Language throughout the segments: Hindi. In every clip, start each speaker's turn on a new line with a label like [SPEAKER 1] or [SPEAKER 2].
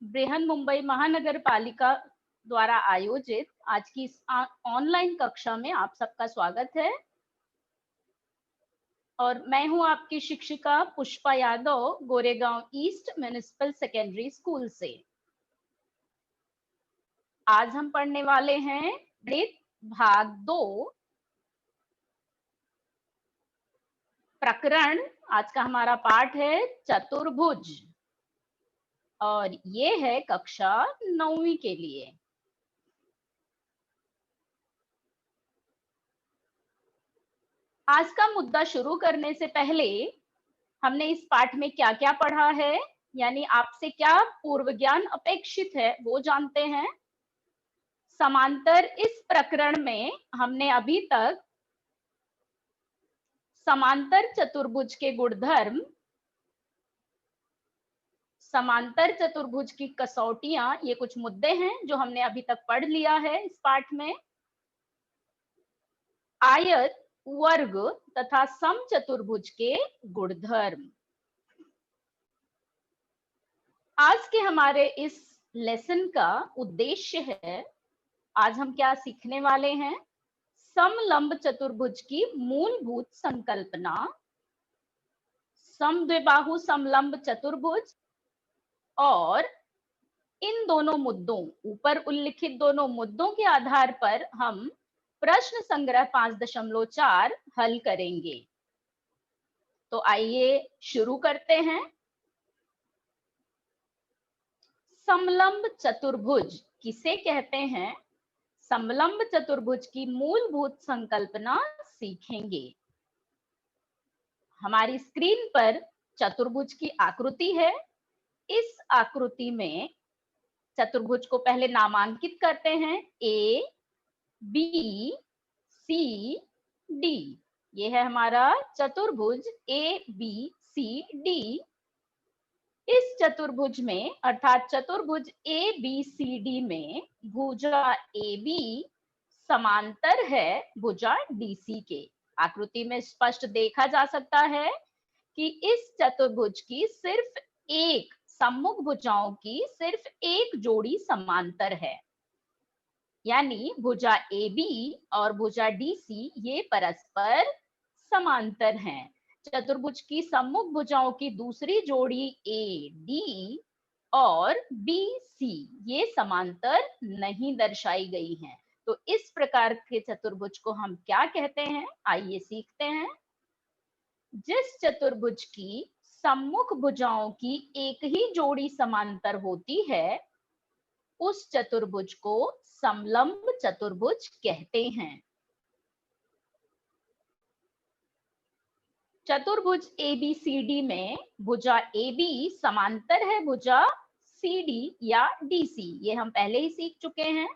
[SPEAKER 1] बृहन मुंबई महानगर पालिका द्वारा आयोजित आज की इस ऑनलाइन कक्षा में आप सबका स्वागत है और मैं हूं आपकी शिक्षिका Pushpa Yadav, Goregaon east municipal secondary school से। आज हम पढ़ने वाले हैं गणित भाग 2 प्रकरण। आज का हमारा पाठ है चतुर्भुज और ये है कक्षा 9वीं के लिए। आज का मुद्दा शुरू करने से पहले हमने इस पाठ में क्या क्या पढ़ा है, यानी आपसे क्या पूर्व ज्ञान अपेक्षित है वो जानते हैं। समांतर इस प्रकरण में हमने अभी तक समांतर चतुर्भुज के गुणधर्म, समांतर चतुर्भुज की कसौटियां, ये कुछ मुद्दे हैं जो हमने अभी तक पढ़ लिया है इस पाठ में। आयत, वर्ग तथा समचतुर्भुज के गुणधर्म। आज के हमारे इस लेसन का उद्देश्य है, आज हम क्या सीखने वाले हैं, समलंब चतुर्भुज की मूलभूत संकल्पना, समद्विबाहु समलंब चतुर्भुज और इन दोनों मुद्दों, ऊपर उल्लिखित दोनों मुद्दों के आधार पर हम प्रश्न संग्रह 5.4 हल करेंगे। तो आइए शुरू करते हैं। समलंब चतुर्भुज किसे कहते हैं, समलंब चतुर्भुज की मूलभूत संकल्पना सीखेंगे। हमारी स्क्रीन पर चतुर्भुज की आकृति है। इस आकृति में चतुर्भुज को पहले नामांकित करते हैं, ए बी सी डी। ये है हमारा चतुर्भुज ए बी सी डी। इस चतुर्भुज में अर्थात चतुर्भुज ए बी सी डी में भुजा ए बी समांतर है भुजा डी सी के। आकृति में स्पष्ट देखा जा सकता है कि इस चतुर्भुज की सिर्फ एक सम्मुख भुजाओं की सिर्फ एक जोड़ी समांतर है, यानी भुजा ए बी और भुजा डी सी ये परस्पर समांतर हैं। चतुर्भुज की सम्मुख भुजाओं की दूसरी जोड़ी ए डी और बी सी ये समांतर नहीं दर्शाई गई हैं। तो इस प्रकार के चतुर्भुज को हम क्या कहते हैं, आइए सीखते हैं। जिस चतुर्भुज की सम्मुख भुजाओं की एक ही जोड़ी समांतर होती है उस चतुर्भुज को समलंब चतुर्भुज कहते हैं। चतुर्भुज ABCD में भुजा AB समांतर है भुजा CD या DC, ये हम पहले ही सीख चुके हैं।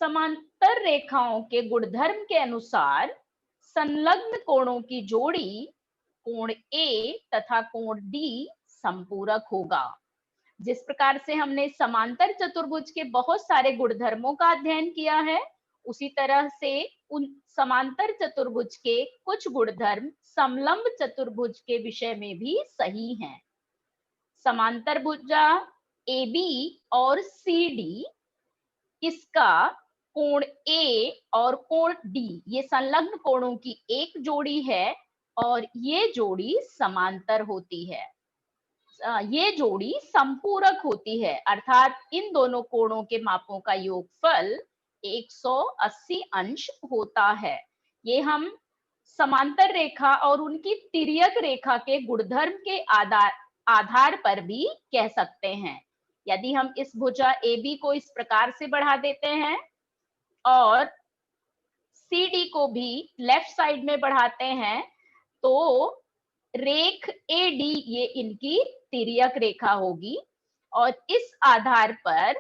[SPEAKER 1] समांतर रेखाओं के गुणधर्म के अनुसार संलग्न कोणों की जोड़ी कोण A तथा कोण D संपूरक होगा। जिस प्रकार से हमने समांतर चतुर्भुज के बहुत सारे गुणधर्मों का अध्ययन किया है, उसी तरह से उन समांतर चतुर्भुज के कुछ गुणधर्म समलंब चतुर्भुज के विषय में भी सही हैं। समांतर भुजा AB और CD, इसका कोण A और कोण D ये संलग्न कोणों की एक जोड़ी है और ये जोड़ी समांतर होती है। ये जोड़ी संपूरक होती है, अर्थात इन दोनों कोणों के मापों का योगफल 180 अंश होता है। ये हम समांतर रेखा और उनकी तिर्यक रेखा के गुणधर्म के आधार पर भी कह सकते हैं। यदि हम इस भुजा AB को इस प्रकार से बढ़ा देते हैं और CD को भी लेफ्ट साइड में बढ़ाते हैं तो रेख AD ये इनकी तिर्यक रेखा होगी और इस आधार पर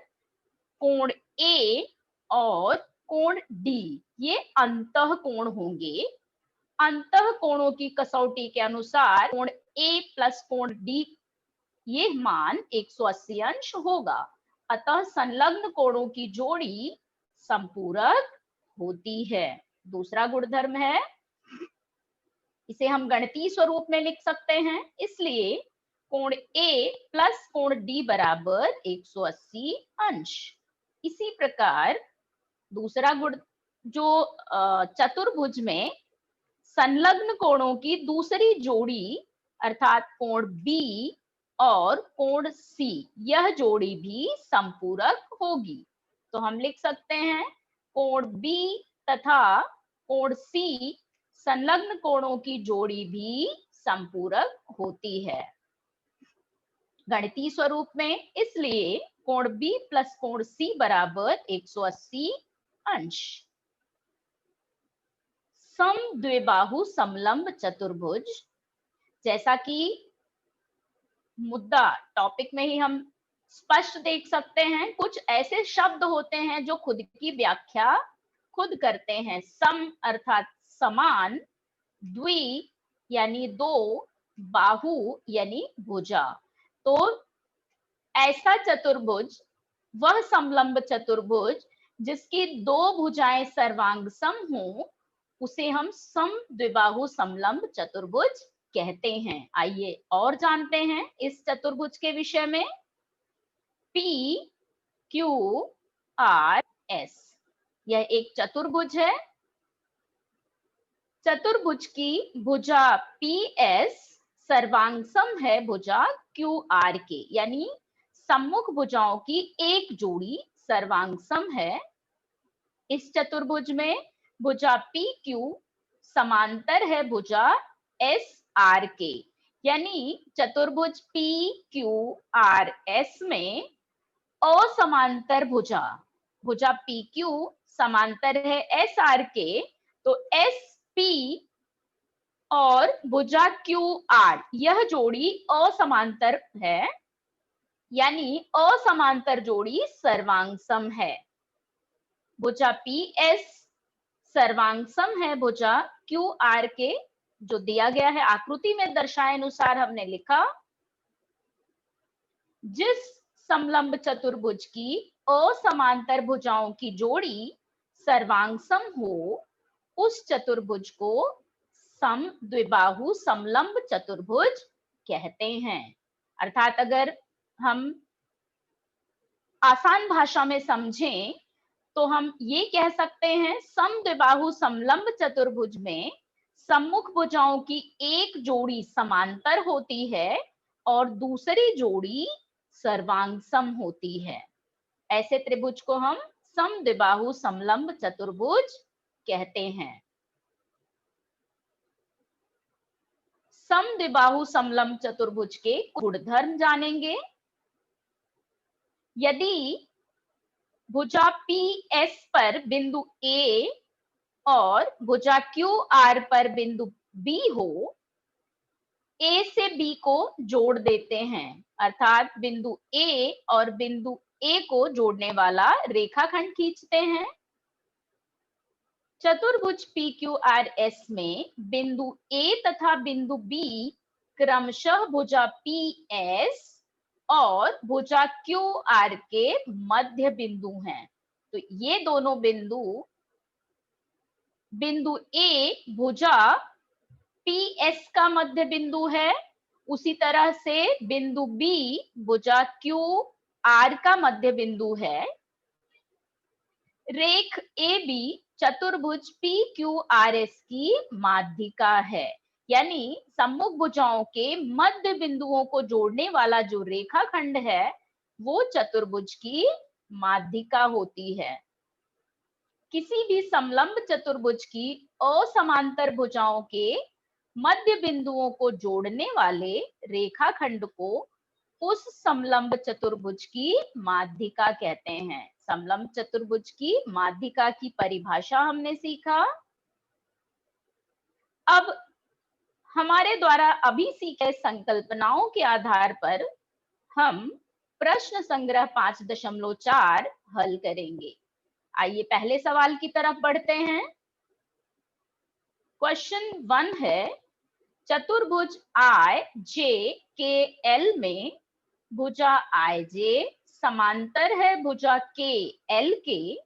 [SPEAKER 1] कोण A और कोण D ये अंतः कोण होंगे। अंतः कोणों की कसौटी के अनुसार कोण A प्लस कोण D ये मान 180 अंश होगा। अतः संलग्न कोणों की जोड़ी संपूरक होती है। दूसरा गुणधर्म है, इसे हम गणितीय स्वरूप में लिख सकते हैं, इसलिए कोण ए प्लस कोण डी बराबर 180 अंश। इसी प्रकार दूसरा गुण जो चतुर्भुज में संलग्न कोणों की दूसरी जोड़ी अर्थात कोण बी और कोण सी, यह जोड़ी भी संपूरक होगी। तो हम लिख सकते हैं कोण बी तथा कोण सी संलग्न कोणों की जोड़ी भी संपूरक होती है गणितीय स्वरूप में। इसलिए कोण बी प्लस कोण सी बराबर 180 अंश। समद्विबाहु समलंब चतुर्भुज, जैसा कि मुद्दा टॉपिक में ही हम स्पष्ट देख सकते हैं, कुछ ऐसे शब्द होते हैं जो खुद की व्याख्या खुद करते हैं। सम अर्थात समान, द्वि यानी दो, बाहु यानी भुजा। तो ऐसा चतुर्भुज वह समलंब चतुर्भुज जिसकी दो भुजाएं सर्वांगसम हो, उसे हम समद्विबाहु समलंब चतुर्भुज कहते हैं। आइए और जानते हैं इस चतुर्भुज के विषय में। P Q R S, यह एक चतुर्भुज है। चतुर्भुज की भुजा PS सर्वांगसम है भुजा QR के, यानी सम्मुख भुजाओं की एक जोड़ी सर्वांगसम है। इस चतुर्भुज में भुजा PQ समांतर है भुजा SR के, यानी चतुर्भुज PQRS में असमांतर भुजा भुजा PQ समांतर है SR के, तो SP और भुजा QR यह जोड़ी असमांतर है, यानी असमांतर जोड़ी सर्वांगसम है। भुजा PS सर्वांगसम है भुजा QR के, जो दिया गया है आकृति में दर्शाए अनुसार हमने लिखा। जिस समलंब चतुर्भुज की असमांतर भुजाओं की जोड़ी सर्वांगसम हो, उस चतुर्भुज को समद्विबाहु समलंब चतुर्भुज कहते हैं। अर्थात अगर हम आसान भाषा में समझें तो हम ये कह सकते हैं समद्विबाहु समलंब चतुर्भुज में सम्मुख भुजाओं की एक जोड़ी समांतर होती है और दूसरी जोड़ी सर्वांगसम होती है। ऐसे त्रिभुज को हम समद्विबाहु समलंब चतुर्भुज कहते हैं। समद्विबाहु समलंब चतुर्भुज के गुणधर्म जानेंगे। यदि भुजा PS पर बिंदु A और भुजा QR पर बिंदु B हो, A से B को जोड़ देते हैं, अर्थात बिंदु A और बिंदु A को जोड़ने वाला रेखाखंड खींचते हैं। चतुर्भुज PQRS में बिंदु A तथा बिंदु B क्रमशः भुजा PS और भुजा QR के मध्य बिंदु हैं। तो ये दोनों बिंदु, बिंदु A भुजा PS का मध्य बिंदु है, उसी तरह से बिंदु B भुजा QR का मध्य बिंदु है। रेख AB चतुर्भुज PQRS की माध्यिका है, यानी सम्मुख भुजाओं के मध्य बिंदुओं को जोड़ने वाला जो रेखाखंड है वो चतुर्भुज की माध्यिका होती है। किसी भी समलंब चतुर्भुज की असमांतर भुजाओं के मध्य बिंदुओं को जोड़ने वाले रेखाखंड को उस समलंब चतुर्भुज की माध्यिका कहते हैं। समलंब चतुर्भुज की माध्यिका की परिभाषा हमने सीखा। अब हमारे द्वारा अभी सीखे संकल्पनाओं के आधार पर हम प्रश्न संग्रह 5.4 हल करेंगे। आइए पहले सवाल की तरफ बढ़ते हैं। क्वेश्चन 1 है, चतुर्भुज IJKL में भुजा IJ समांतर है भुजा KL के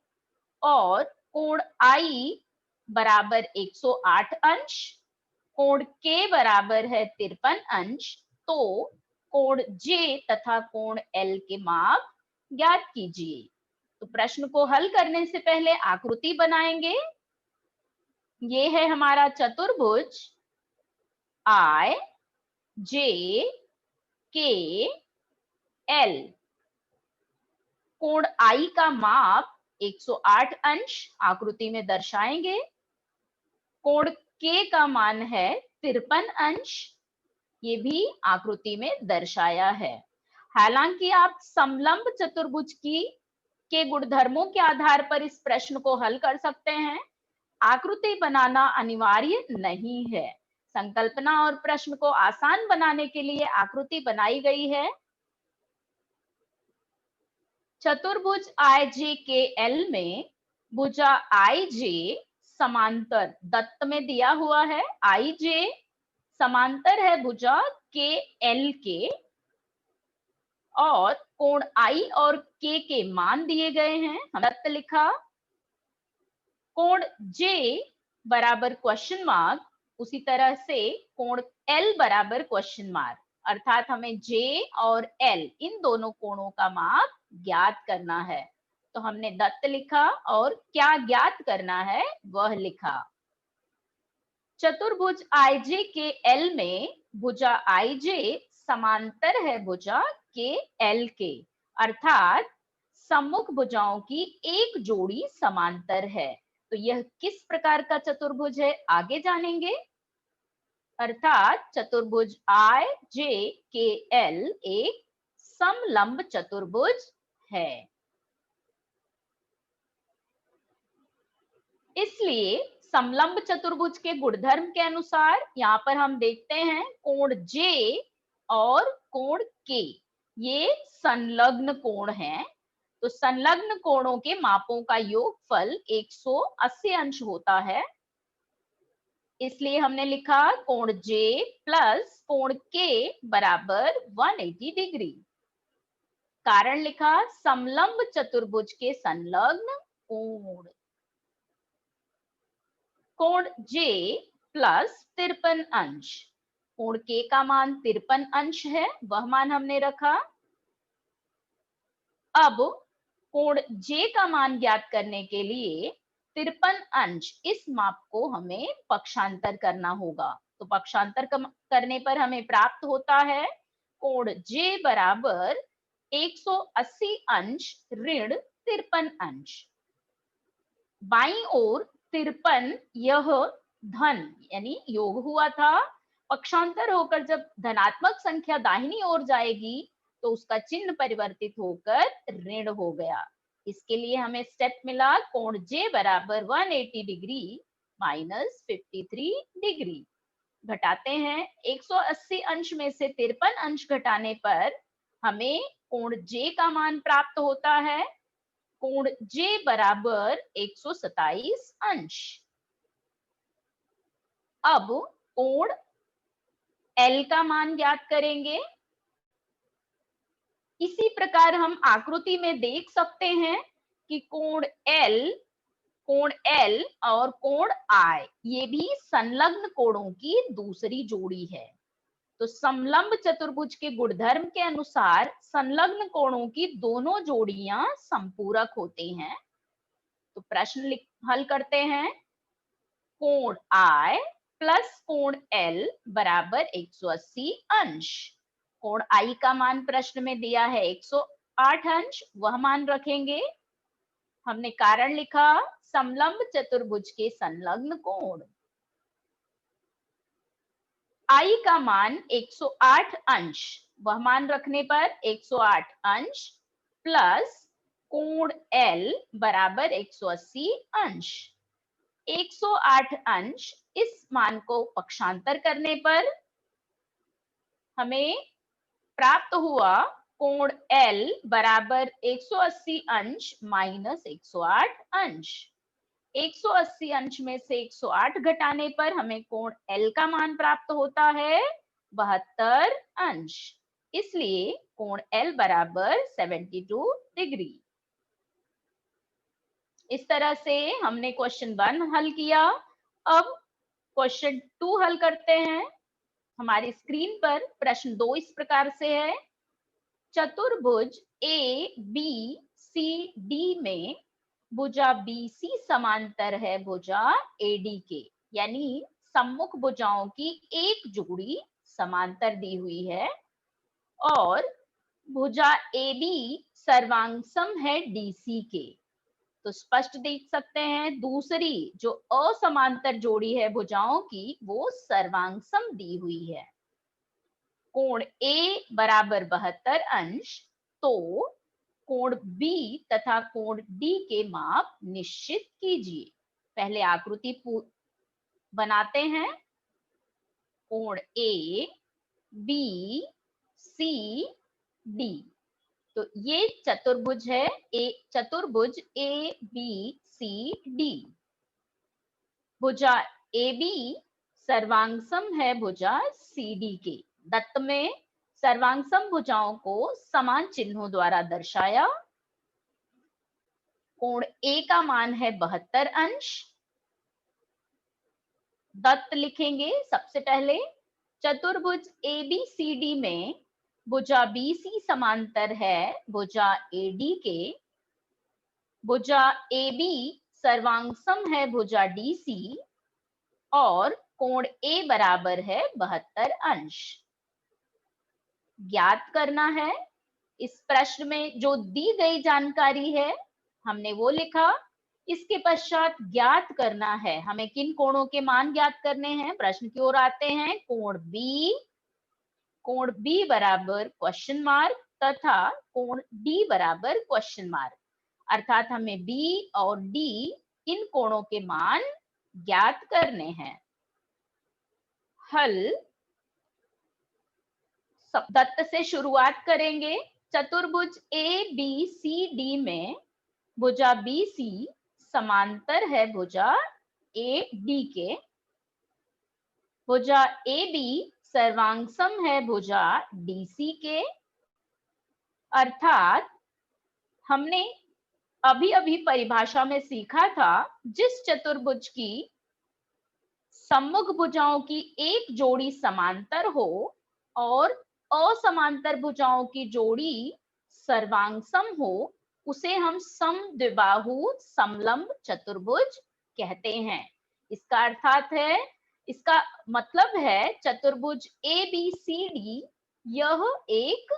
[SPEAKER 1] और कोण I बराबर 108 अंश, कोण K बराबर है 53 अंश। तो कोण जे तथा कोण एल के माप ज्ञात कीजिए। तो प्रश्न को हल करने से पहले आकृति बनाएंगे। ये है हमारा चतुर्भुज आई जे के एल। कोण आई का माप 108 अंश आकृति में दर्शाएंगे। कोण के का मान है 53 अंश, ये भी आकृति में दर्शाया है। हालांकि आप समलंब चतुर्भुज के गुणधर्मों के आधार पर इस प्रश्न को हल कर सकते हैं। आकृति बनाना अनिवार्य नहीं है। संकल्पना और प्रश्न को आसान बनाने के लिए आकृति बनाई गई है। चतुर्भुज आई जे के एल में भुजा आई जे समांतर दत्त में दिया हुआ है। आई जे समांतर है भुजा के एल के, और कोण आई और के मान दिए गए हैं। हम दत्त लिखा। कोण जे बराबर क्वेश्चन मार्क, उसी तरह से कोण एल बराबर क्वेश्चन मार्क, अर्थात हमें जे और एल इन दोनों कोणों का माप ज्ञात करना है। तो हमने दत्त लिखा और क्या ज्ञात करना है वह लिखा। चतुर्भुज आईजे के एल में भुजा आईजे समांतर है भुजा के एल के, अर्थात सम्मुख भुजाओं की एक जोड़ी समांतर है। तो यह किस प्रकार का चतुर्भुज है आगे जानेंगे। अर्थात चतुर्भुज आई जे के एल एक समलंब चतुर्भुज है। इसलिए समलंब चतुर्भुज के गुणधर्म के अनुसार यहाँ पर हम देखते हैं कोण जे और कोण के ये संलग्न कोण हैं। तो संलग्न कोणों के मापों का योगफल 180 अंश होता है। इसलिए हमने लिखा कोण जे प्लस कोण के बराबर 180 डिग्री। कारण लिखा समलंब चतुर्भुज के संलग्न कोण। कोण जे प्लस 53 अंश, कोण के का मान 53 अंश है, वह मान हमने रखा। अब कोण जे का मान ज्ञात करने के लिए 53 अंश इस माप को हमें पक्षांतर करना होगा। तो पक्षांतर करने पर हमें प्राप्त होता है कोण जे बराबर 180 अंश ऋण 53 अंश। बाईं ओर 53 यह धन यानी योग हुआ था। पक्षांतर होकर जब धनात्मक संख्या दाहिनी ओर जाएगी तो उसका चिन्ह परिवर्तित होकर ऋण हो गया। इसके लिए हमें स्टेप मिला कोण जे बराबर 180 डिग्री माइनस 53 डिग्री। घटाते हैं 180 अंश में से 53 अंश घटाने पर हमें कोण जे का मान प्राप्त होता है कोण जे बराबर 127 अंश। अब कोण एल का मान ज्ञात करेंगे। इसी प्रकार हम आकृति में देख सकते हैं कि कोण एल और कोण आई ये भी संलग्न कोणों की दूसरी जोड़ी है। तो समलंब चतुर्भुज के गुणधर्म के अनुसार संलग्न कोणों की दोनों जोड़ियां संपूरक होते हैं। तो प्रश्न हल करते हैं। कोण आई प्लस कोण एल बराबर 180 अंश। कोण आई का मान प्रश्न में दिया है 108 अंश, वह मान रखेंगे। हमने कारण लिखा समलंब चतुर्भुज के संलग्न कोण। आई का मान 108 अंश, वह मान रखने पर 108 अंश प्लस कोण एल बराबर 180 अंश। 108 अंश इस मान को पक्षांतर करने पर हमें प्राप्त हुआ कोण एल बराबर 180 अंश माइनस 108 अंश। 180 अंश में से 108 घटाने पर हमें कोण एल का मान प्राप्त होता है 72 अंश। इसलिए कोण एल बराबर 72 डिग्री। इस तरह से हमने क्वेश्चन 1 हल किया। अब क्वेश्चन 2 हल करते हैं। हमारी स्क्रीन पर प्रश्न 2 इस प्रकार से है, चतुर्भुज ए बी सी डी में भुजा BC समांतर है भुजा AD के, यानी सम्मुख भुजाओं की एक जोड़ी समांतर दी हुई है और भुजा AB सर्वांगसम है DC के। तो स्पष्ट देख सकते हैं दूसरी जो असमांतर जोड़ी है भुजाओं की वो सर्वांगसम दी हुई है। कोण A बराबर 72 अंश, तो कोण B तथा कोण D के माप निश्चित कीजिए। पहले आकृति बनाते हैं। कोण A, B, C, D। तो ये चतुर्भुज है, चतुर्भुज ABCD। भुजा AB सर्वांगसम है भुजा CD के। दत्त में सर्वांगसम भुजाओं को समान चिन्हों द्वारा दर्शाया। कोण A का मान है 72 अंश। दत्त लिखेंगे सबसे पहले। चतुर्भुज ABCD में भुजा BC समांतर है भुजा AD के। भुजा AB सर्वांगसम है भुजा DC और कोण A बराबर है 72 अंश। ज्ञात करना है। इस प्रश्न में जो दी गई जानकारी है हमने वो लिखा। इसके पश्चात ज्ञात करना है, हमें किन कोणों के मान ज्ञात करने हैं। प्रश्न की ओर आते हैं। कोण B बराबर क्वेश्चन मार्क तथा कोण D बराबर क्वेश्चन मार्क, अर्थात हमें B और D इन कोणों के मान ज्ञात करने हैं। हल दत्त से शुरुआत करेंगे। चतुर्भुज ABCD में भुजा BC समांतर है भुजा AD के। भुजा AB सर्वांगसम है भुजा DC के, अर्थात हमने अभी अभी परिभाषा में सीखा था, जिस चतुर्भुज की सम्मुख भुजाओं की एक जोड़ी समांतर हो और असमांतर भुजाओं की जोड़ी सर्वांगसम हो उसे हम समद्विबाहु समलंब चतुर्भुज कहते हैं। इसका मतलब है चतुर्भुज ABCD यह एक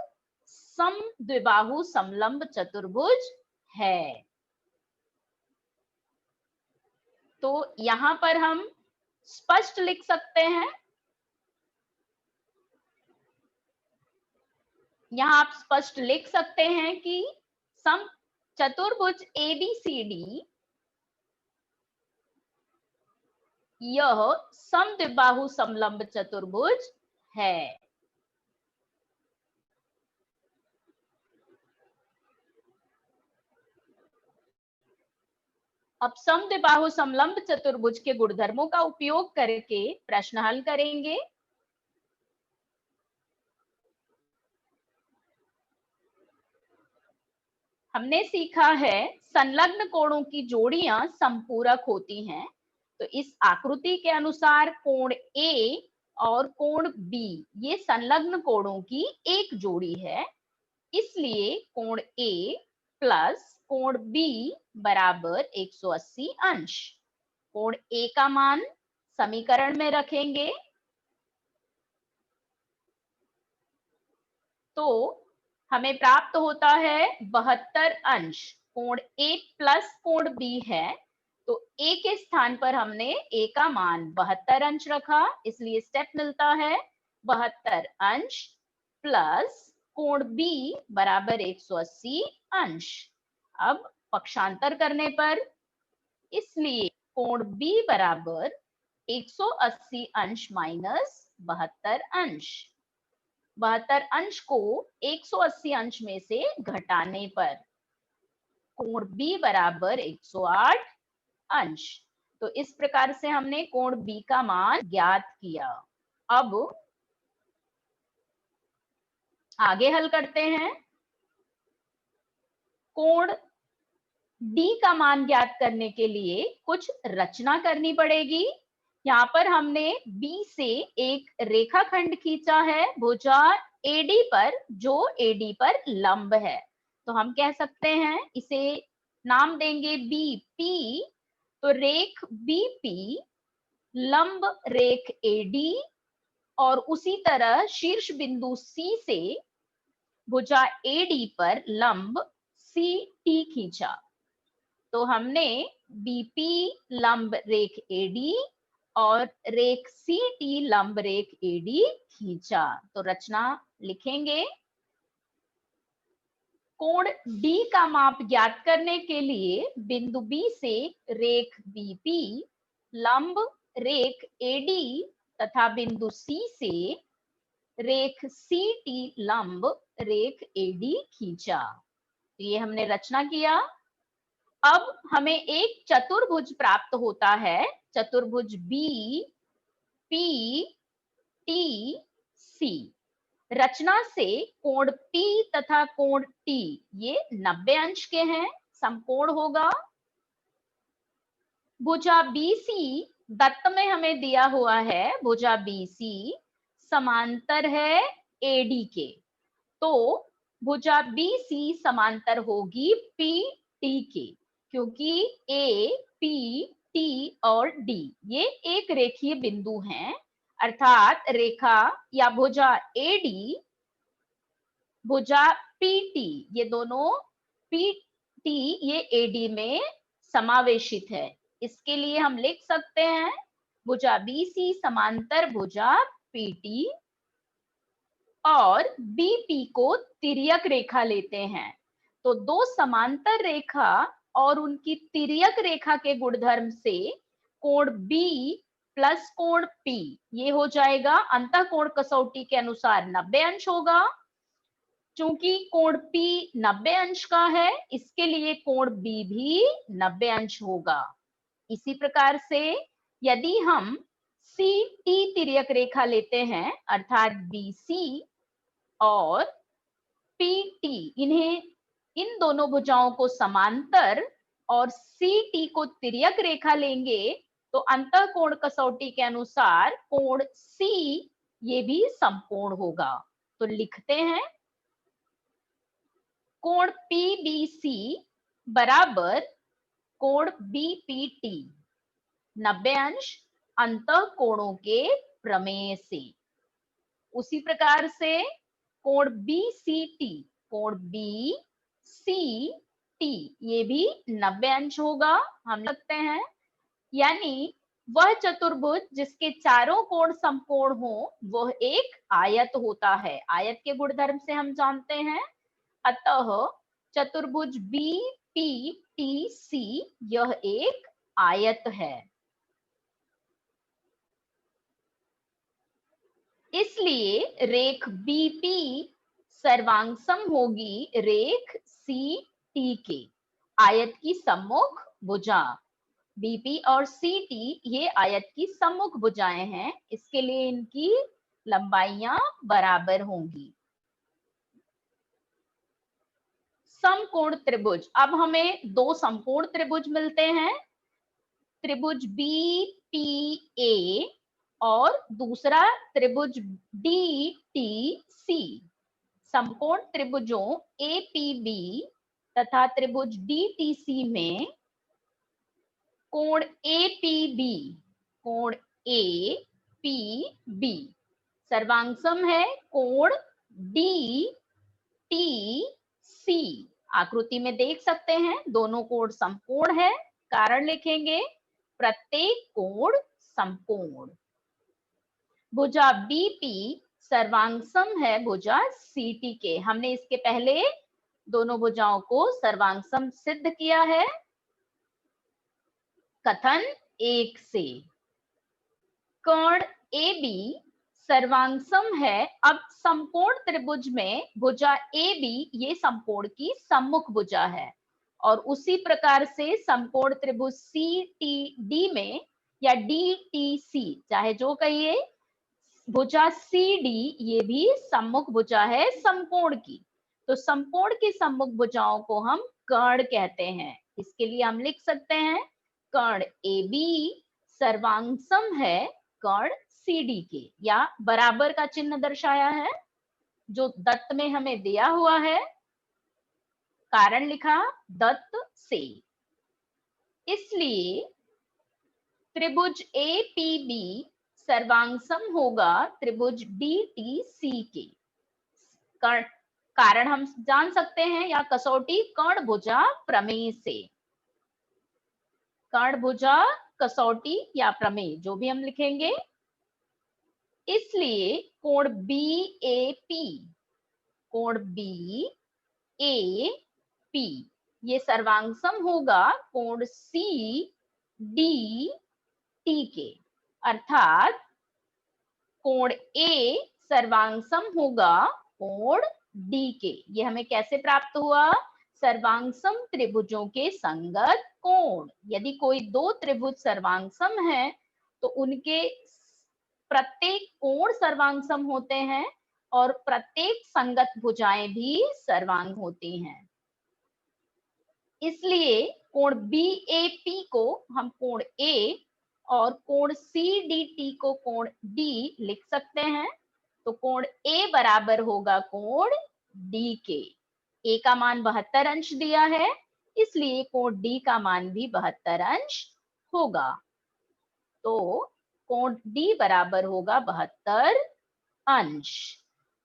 [SPEAKER 1] समद्विबाहु समलंब चतुर्भुज है। तो यहां पर हम स्पष्ट लिख सकते हैं। यहां आप स्पष्ट लिख सकते हैं कि चतुर्भुज ABCD यह समद्विबाहु समलंब चतुर्भुज है। अब समद्विबाहु समलंब चतुर्भुज के गुणधर्मों का उपयोग करके प्रश्न हल करेंगे। हमने सीखा है संलग्न कोणों की जोड़ियां संपूरक होती हैं। तो इस आकृति के अनुसार कोण A और कोण B ये संलग्न कोणों की एक जोड़ी है, इसलिए कोण A प्लस कोण B बराबर 180 अंश। कोण A का मान समीकरण में रखेंगे तो हमें प्राप्त होता है 72 अंश। कोण A प्लस कोण B है, तो A के स्थान पर हमने A का मान 72 अंश रखा, इसलिए स्टेप मिलता है 72 अंश प्लस कोण B बराबर 180 अंश। अब पक्षांतर करने पर, इसलिए कोण B बराबर 180 अंश माइनस 72 अंश। 72 अंश को 180 अंश में से घटाने पर कोण B बराबर 108 अंश। तो इस प्रकार से हमने कोण B का मान ज्ञात किया। अब आगे हल करते हैं। कोण D का मान ज्ञात करने के लिए कुछ रचना करनी पड़ेगी। यहाँ पर हमने बी से एक रेखाखंड खींचा है भुजा एडी पर, जो एडी पर लंब है। तो हम कह सकते हैं, इसे नाम देंगे बी पी। तो रेख बीपी लंब रेख एडी, और उसी तरह शीर्ष बिंदु सी से भुजा एडी पर लंब सी टी खींचा। तो हमने बीपी लंब रेख एडी और रेख सी टी लंब रेख एडी खींचा। तो रचना लिखेंगे। कोण डी का माप ज्ञात करने के लिए बिंदु बी से रेख बीपी लंब रेख एडी तथा बिंदु सी से रेख सी टी लंब रेख एडी खींचा। तो ये हमने रचना किया। अब हमें एक चतुर्भुज प्राप्त होता है, चतुर्भुज बी पी टी सी। रचना से कोण P तथा कोण T ये 90 अंश के हैं, समकोण होगा। भुजा BC दत्त में हमें दिया हुआ है, भुजा BC समांतर है AD के। तो भुजा BC समांतर होगी PT के, क्योंकि A, P, T और D ये एक रेखीय बिंदु हैं, अर्थात रेखा या भुजा AD भुजा PT, ये दोनों PT ये AD में समावेशित है। इसके लिए हम लिख सकते हैं भुजा BC समांतर भुजा PT, और BP को तिर्यक रेखा लेते हैं। तो दो समांतर रेखा और उनकी तिर्यक रेखा के गुणधर्म से कोण B प्लस कोण P ये हो जाएगा अंतःकोण कसौटी के अनुसार 90 अंश होगा। चूंकि कोण P 90 अंश का है, इसके लिए कोण B भी 90 अंश होगा। इसी प्रकार से यदि हम CT तिर्यक रेखा लेते हैं, अर्थात BC और PT, इन दोनों भुजाओं को समांतर और CT को तिर्यक रेखा लेंगे, तो अंतःकोण कसौटी के अनुसार कोण C ये भी समकोण होगा। तो लिखते हैं कोण PBC बराबर कोण BPT 90 अंश अंतःकोणों के प्रमेय से। उसी प्रकार से कोण BCT, कोण BCT ये भी 90 अंश होगा, हम लिखते हैं। यानी वह चतुर्भुज जिसके चारों कोण समकोण हो वह एक आयत होता है। आयत के गुणधर्म से हम जानते हैं। अतः चतुर्भुज BPTC यह एक आयत है। इसलिए रेख BP सर्वांगसम होगी रेख CT के। आयत की सम्मुख भुजा BP और CT ये आयत की सम्मुख भुजाएं हैं, इसके लिए इनकी लंबाइयां बराबर होंगी। समकोण त्रिभुज, अब हमें दो समकोण त्रिभुज मिलते हैं, त्रिभुज BPA और दूसरा त्रिभुज DTC। समकोण त्रिभुजों APB तथा त्रिभुज DTC में कोण APB, कोण APB सर्वांगसम है कोण DTC। आकृति में देख सकते हैं दोनों कोण समकोण है। कारण लिखेंगे प्रत्येक कोण समकोण। भुजा BP सर्वांगसम है भुजा CT के। हमने इसके पहले दोनों भुजाओं को सर्वांगसम सिद्ध किया है कथन 1 से। कर्ण AB सर्वांगसम है। अब समकोण त्रिभुज में भुजा AB ये समकोण की सम्मुख भुजा है, और उसी प्रकार से समकोण त्रिभुज CTD में या DTC चाहे जो कहिए, भुजा CD ये भी सम्मुख भुजा है समकोण की। तो समकोण की सम्मुख भुजाओं को हम कर्ण कहते हैं। इसके लिए हम लिख सकते हैं कर्ण AB सर्वांगसम है कर्ण CD के, या बराबर का चिन्ह दर्शाया है जो दत्त में हमें दिया हुआ है, कारण लिखा दत्त से। इसलिए त्रिभुज APB सर्वांगसम होगा त्रिभुज DTC के। कारण हम जान सकते हैं, या कसौटी कर्ण भुजा प्रमेय से। कर्ण भुजा कसौटी या प्रमेय जो भी हम लिखेंगे। इसलिए कोण BAP, कोण BAP ये सर्वांगसम होगा कोण CDT के, अर्थात कोण A सर्वांगसम होगा कोण D के। ये हमें कैसे प्राप्त हुआ? सर्वांगसम त्रिभुजों के संगत कोण। यदि कोई दो त्रिभुज सर्वांगसम है तो उनके प्रत्येक कोण सर्वांगसम होते हैं और प्रत्येक संगत भुजाएं भी सर्वांग होती हैं। इसलिए कोण BAP को हम कोण A और कोण CDT को कोण D लिख सकते हैं। तो कोण A बराबर होगा कोण D के। A का मान 72 अंश दिया है, इसलिए कोण D का मान भी 72 अंश होगा। तो कोण D बराबर होगा 72 अंश।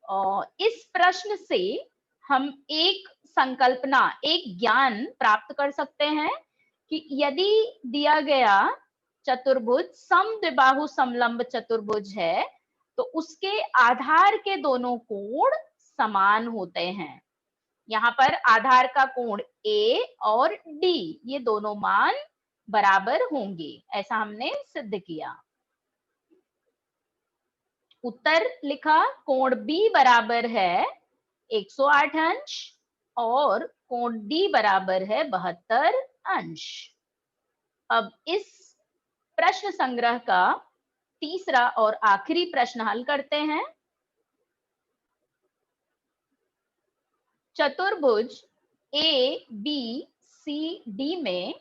[SPEAKER 1] और इस प्रश्न से हम एक संकल्पना, एक ज्ञान प्राप्त कर सकते हैं कि यदि दिया गया चतुर्भुज समद्विबाहु समलंब चतुर्भुज है तो उसके आधार के दोनों कोण समान होते हैं। यहाँ पर आधार का कोण A और D ये दोनों मान बराबर होंगे, ऐसा हमने सिद्ध किया। उत्तर लिखा कोण B बराबर है 108 अंश और कोण D बराबर है 72 अंश। अब इस प्रश्न संग्रह का तीसरा और आखिरी प्रश्न हल करते हैं। चतुर्भुज ABCD में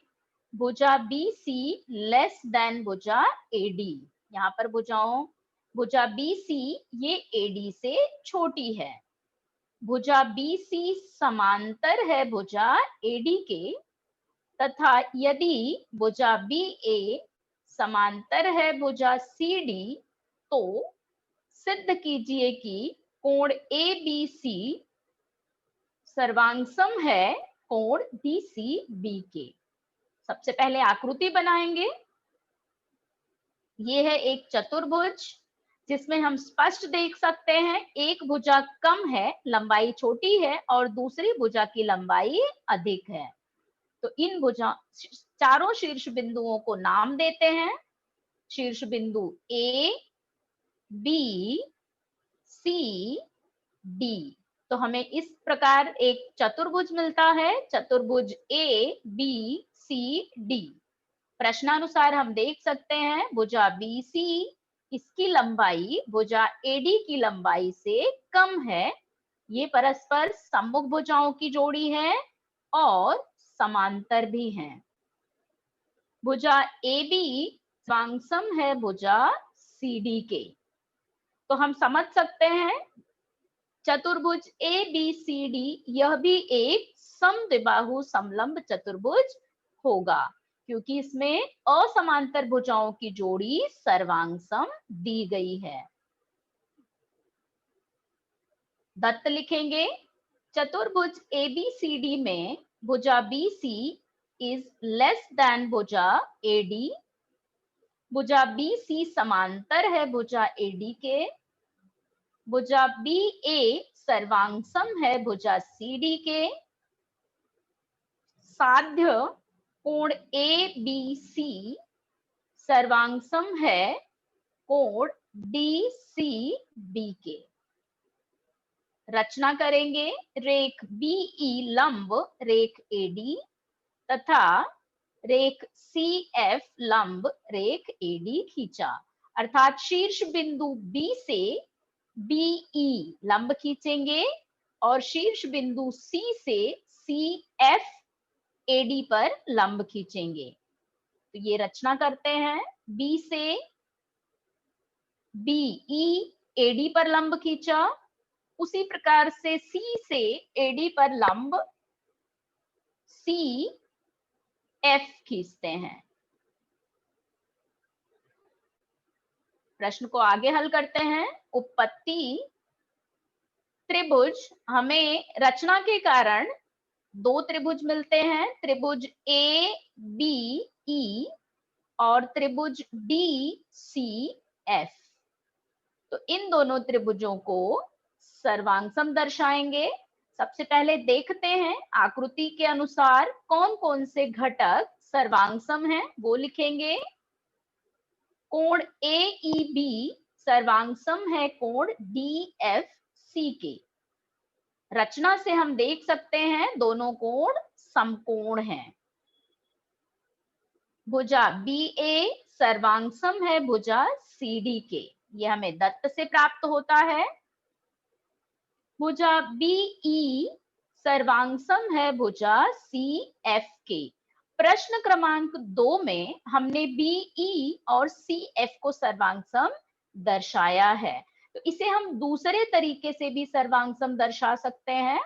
[SPEAKER 1] भुजा BC लेस देन भुजा AD। यहाँ पर भुजा BC ये AD से छोटी है। भुजा BC समांतर है भुजा AD के, तथा यदि भुजा BA समांतर है भुजा CD तो सिद्ध कीजिए कि कोण ABC सर्वांगसम है कोण DCB के। सबसे पहले आकृति बनाएंगे। ये है एक चतुर्भुज जिसमें हम स्पष्ट देख सकते हैं एक भुजा कम है, लंबाई छोटी है, और दूसरी भुजा की लंबाई अधिक है। तो इन चारों शीर्ष बिंदुओं को नाम देते हैं। शीर्ष बिंदु A, B, C, D। तो हमें इस प्रकार एक चतुर्भुज मिलता है, चतुर्भुज ABCD। प्रश्नानुसार हम देख सकते हैं भुजा BC इसकी लंबाई भुजा AD की लंबाई से कम है। ये परस्पर सम्मुख भुजाओं की जोड़ी है और समांतर भी हैं। भुजा AB सर्वांगसम है भुजा CD के। तो हम समझ सकते हैं चतुर्भुज ABCD यह भी एक समद्विबाहु समलंब चतुर्भुज होगा, क्योंकि इसमें असमांतर भुजाओं की जोड़ी सर्वांगसम दी गई है। दत्त लिखेंगे चतुर्भुज ABCD में भुजा BC इज लेस देन भुजा AD। भुजा BC समांतर है भुजा AD के। भुजा BA सर्वांगसम है भुजा CD के। साध्य कोण ABC सर्वांगसम है कोण DCB के। रचना करेंगे रेख BE लंब रेख AD तथा रेख CF लंब रेख AD खींचा, अर्थात शीर्ष बिंदु B से BE लंब खींचेंगे और शीर्ष बिंदु C से CF AD पर लंब खींचेंगे। तो ये रचना करते हैं। बी से बीई एडी पर लंब खींचा, उसी प्रकार से सी से एडी पर लंब सी एफ खींचते हैं। प्रश्न को आगे हल करते हैं। उत्पत्ति त्रिभुज, हमें रचना के कारण दो त्रिभुज मिलते हैं, त्रिभुज ए बी ई और त्रिभुज डी सी एफ। तो इन दोनों त्रिभुजों को सर्वांगसम दर्शाएंगे। सबसे पहले देखते हैं आकृति के अनुसार कौन कौन से घटक सर्वांगसम हैं, वो लिखेंगे। कोण AEB सर्वांगसम है कोण DFC के। रचना से हम देख सकते हैं दोनों कोण समकोण हैं। भुजा BA सर्वांगसम है भुजा CD के, यह हमें दत्त से प्राप्त होता है। भुजा BE सर्वांगसम है भुजा CF के। प्रश्न क्रमांक 2 में हमने BE और CF को सर्वांगसम दर्शाया है, तो इसे हम दूसरे तरीके से भी सर्वांगसम दर्शा सकते हैं।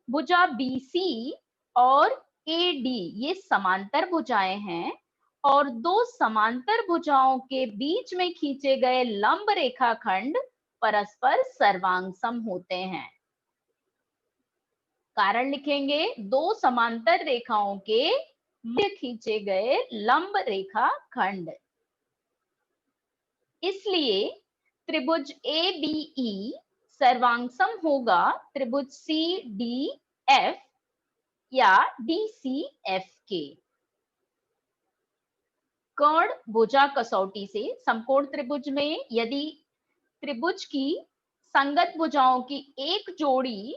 [SPEAKER 1] भुजा BC और AD ये समांतर भुजाएं हैं और दो समांतर भुजाओं के बीच में खींचे गए लंब रेखाखंड परस्पर सर्वांगसम होते हैं। कारण लिखेंगे, दो समांतर रेखाओं के मध्य खींचे गए लंब रेखाखंड। इसलिए त्रिभुज ABE सर्वांगसम होगा त्रिभुज CDF या DCF के। कर्ण भुजा कसौटी से समकोण त्रिभुज में यदि त्रिभुज की संगत भुजाओं की एक जोड़ी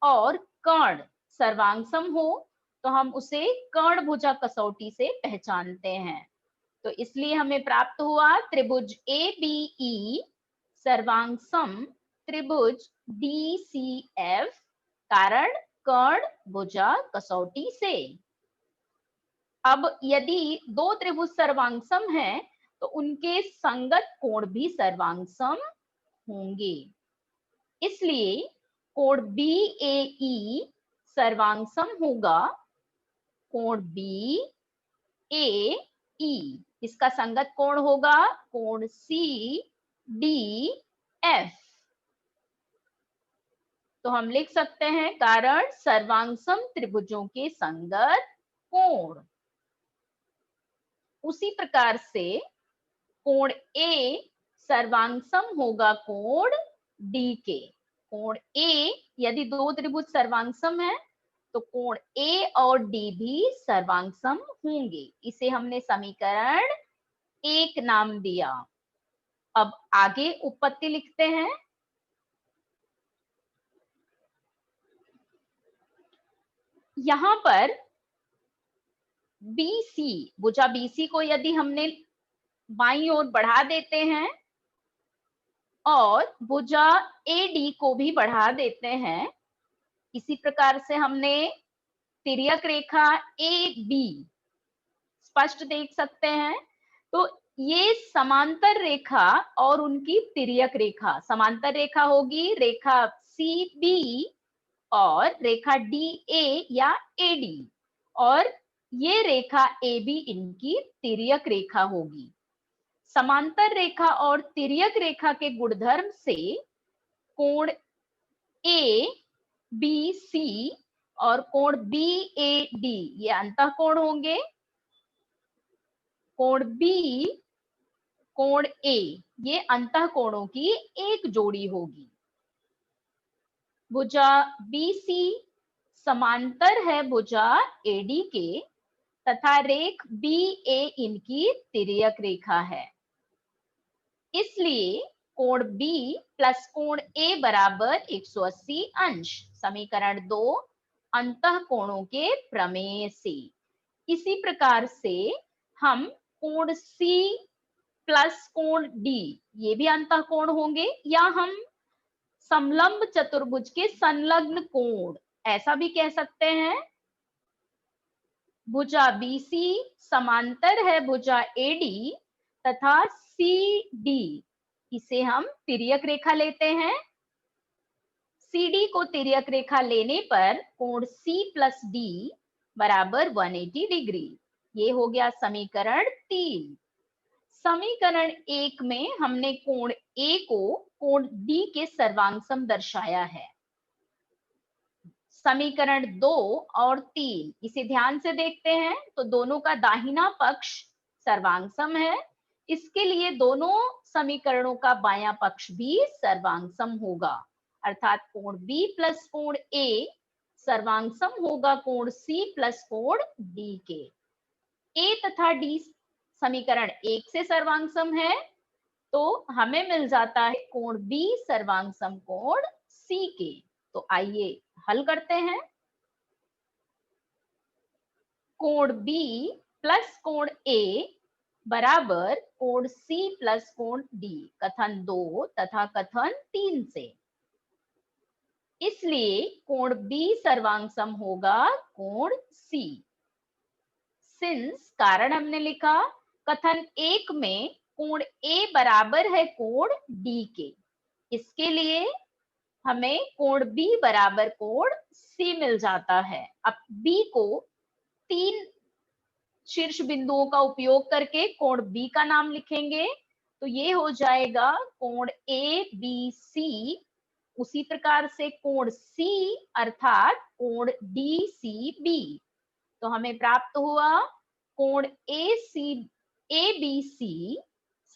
[SPEAKER 1] और कर्ण सर्वांगसम हो तो हम उसे कर्ण भुजा कसौटी से पहचानते हैं। तो इसलिए हमें प्राप्त हुआ त्रिभुज ABE सर्वांगसम त्रिभुज DCF, कारण कर्ण भुजा कसौटी से। अब यदि दो त्रिभुज सर्वांगसम हैं तो उनके संगत कोण भी सर्वांगसम होंगे। इसलिए कोण BAE सर्वांगसम होगा कोण BAE। इसका संगत कोण होगा कोण CDF। तो हम लिख सकते हैं कारण सर्वांगसम त्रिभुजों के संगत कोण। उसी प्रकार से कोण A सर्वांगसम होगा कोण D के। कोण A, यदि दो त्रिभुज सर्वांगसम है तो कोण A और D भी सर्वांगसम होंगे। इसे हमने समीकरण 1 नाम दिया। अब आगे उत्पत्ति लिखते हैं। यहां पर BC, भुजा BC को यदि हमने बाईं ओर बढ़ा देते हैं और भुजा AD को भी बढ़ा देते हैं, इसी प्रकार से हमने तिर्यक रेखा AB स्पष्ट देख सकते हैं। तो ये समांतर रेखा और उनकी तिर्यक रेखा, समांतर रेखा होगी रेखा CB और रेखा DA या AD, और ये रेखा AB इनकी तिर्यक रेखा होगी। समांतर रेखा और तिर्यक रेखा के गुणधर्म से कोण ABC और कोण BAD ये अंतःकोण होंगे। कोण B, कोण A ये अंतःकोणों की एक जोड़ी होगी। भुजा BC समांतर है भुजा AD के तथा रेख BA इनकी तिर्यक रेखा है। इसलिए कोण B प्लस कोण A बराबर 180 अंश। समीकरण 2 अंतःकोणों के प्रमेय से। इसी प्रकार से हम कोण C प्लस कोण D ये भी अंतःकोण होंगे, या हम समलंब चतुर्भुज के संलग्न कोण ऐसा भी कह सकते हैं। भुजा BC समांतर है भुजा AD तथा सी डी, इसे हम तिर्यक रेखा लेते हैं। CD को तिर्यक रेखा लेने पर कोण C प्लस D बराबर 180 डिग्री। ये हो गया समीकरण 3। समीकरण 1 में हमने कोण A को कोण D के सर्वांगसम दर्शाया है। समीकरण 2 और 3 इसे ध्यान से देखते हैं तो दोनों का दाहिना पक्ष सर्वांगसम है। इसके लिए दोनों समीकरणों का बायां पक्ष भी सर्वांगसम होगा, अर्थात कोण B प्लस कोण A सर्वांगसम होगा कोण C प्लस कोण D के। A तथा D समीकरण 1 से सर्वांगसम है, तो हमें मिल जाता है कोण B सर्वांगसम कोण C के। तो आइए हल करते हैं। कोण B प्लस कोण A बराबर कोण C प्लस कोण D, कथन 2 तथा कथन 3 से। इसलिए कोण B सर्वांगसम होगा कोण C। सिंस कारण हमने लिखा, कथन 1 में कोण A बराबर है कोण D के, इसके लिए हमें कोण B बराबर कोण C मिल जाता है। अब B को 3 शीर्ष बिंदुओं का उपयोग करके कोण B का नाम लिखेंगे, तो ये हो जाएगा कोण ABC। उसी प्रकार से कोण C अर्थात कोण DCB। तो हमें प्राप्त हुआ कोण ABC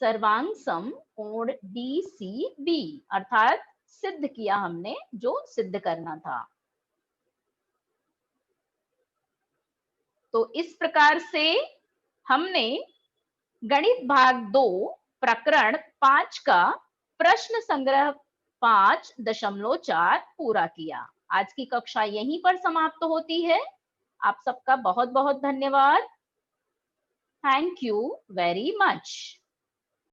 [SPEAKER 1] सर्वांगसम कोण DCB, अर्थात सिद्ध किया हमने जो सिद्ध करना था। तो इस प्रकार से हमने गणित भाग 2 प्रकरण 5 का प्रश्न संग्रह 5.4 पूरा किया। आज की कक्षा यहीं पर समाप्त होती है। आप सबका बहुत बहुत धन्यवाद। Thank you very much.